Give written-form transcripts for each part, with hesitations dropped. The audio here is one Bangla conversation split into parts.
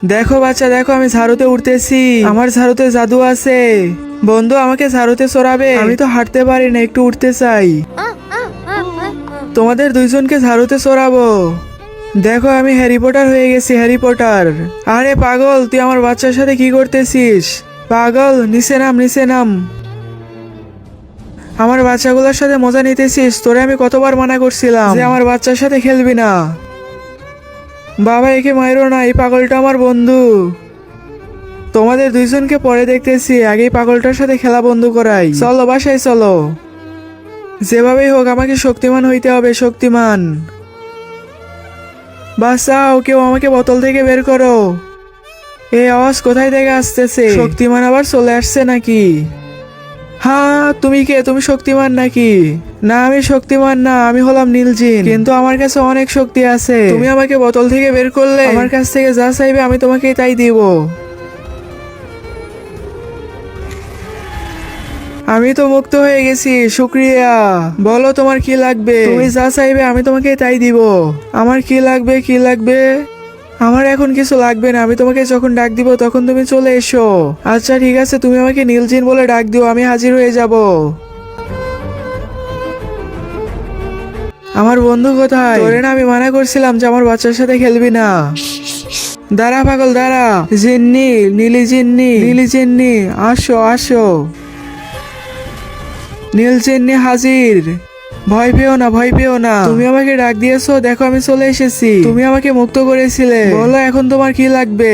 দেখো বাচ্চা দেখো, আমি ঝাড়ুতে উঠতেছি। আমার ঝাড়ুতে জাদু আছে। বন্ধু আমাকে ঝাড়ুতে চড়াবে? আমি তো হাঁটতে পারি না, একটু উঠতে চাই। তোমাদের দুইজনকে ঝাড়ুতে চড়াবো। দেখো আমি হ্যারি পটার হয়ে গেছি, হ্যারি পটার। আরে পাগল, তুই আমার বাচ্চার সাথে কি করতেছিস? পাগল, নিচে নাম, নিচে নাম। আমার বাচ্চাগুলোর সাথে মজা নিতেছিস? তোরে আমি কতবার মানা করছিলাম যে আমার বাচ্চার সাথে খেলবি না। বাবা একে মাইরো না, এই পাগলটা আমার বন্ধু। তোমাদের দুইজনকে পরে দেখতেছি, আগেই পাগলটার সাথে খেলা বন্ধ করাই। চলো বাসায় চলো। যেভাবেই হোক আমাকে শক্তিমান হইতে হবে, শক্তিমান। বাঁচাও, কেউ আমাকে বোতল থেকে বের করো। এই আওয়াজ কোথায় থেকে আসতেছে? শক্তিমান আবার চলে আসছে নাকি? হ্যাঁ, তুমি কে? তুমি শক্তিমান নাকি? না আমি শক্তিমান না, আমি হলাম নীলজিন। কিন্তু আমার কাছে অনেক শক্তি আছে। তুমি আমাকে বোতল থেকে বের করলে, আমার কাছ থেকে যা চাইবে আমি তোমাকে তাই দিব। আমি তো মুক্ত হয়ে গেছি, শুক্রিয়া। বলো তোমার কি লাগবে? তুমি যা চাইবে আমি তোমাকে তাই দিব। আমার কি লাগবে, কি লাগবে? আমার এখন কিছু লাগবে না, আমি তোমাকে যখন ডাক দিব তখন তুমি চলে এসো। আচ্ছা ঠিক আছে, তুমি আমাকে নীলজিন বলে ডাক দিও, আমি হাজির হয়ে যাব। আমার বন্ধু কোথায়? তোরে না আমি মানা করছিলাম যে আমার বাচ্চার সাথে খেলবি না। দাঁড়া পাগল দাঁড়া। জিন্নি, নীলি জিন্নি, নীলি জিন্নি, আসো আসো। নীল জিন্নি হাজির। ভয় পেও না, ভয় পেও না। তুমি আমাকে ডাক দিয়েছো, দেখো আমি চলে এসেছি। তুমি আমাকে মুক্ত করেছিলে, বলো এখন তোমার কি লাগবে?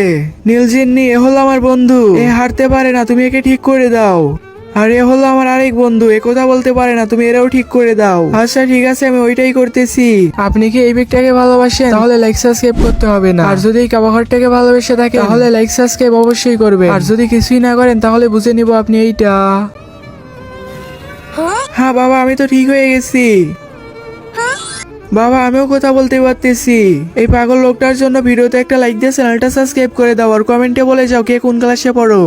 নীল জিন্নি, এ হলো আমার বন্ধু। এ হারতে পারে না, তুমি একে ঠিক করে দাও। আর এ হলো আমার আরেক বন্ধু, এ কথা বলতে পারে না, তুমি এরাও ঠিক করে দাও। আচ্ছা ঠিক আছে, আমি ওইটাই করতেছি। আপনি কি এই ব্যক্তিটাকে ভালোবাসেন? তাহলে লাইক সাবস্ক্রাইব করতে হবে না। আর যদি এই কাবাঘরটাকে ভালোবেসে থাকেন তাহলে লাইক সাবস্ক্রাইব অবশ্যই করবেন। আর যদি কিছুই না করেন তাহলে বুঝে নিব আপনি এইটা। হ্যাঁ বাবা, আমি তো ঠিক হয়ে গেছি। বাবা আমিও কথা বলতে পারতেছি। এই পাগল লোকটার জন্য ভিডিওতে একটা লাইক দিয়ে চ্যানেলটা সাবস্ক্রাইব করে দাও আর কমেন্টে বলে যাও কে কোন ক্লাসে পড়ো।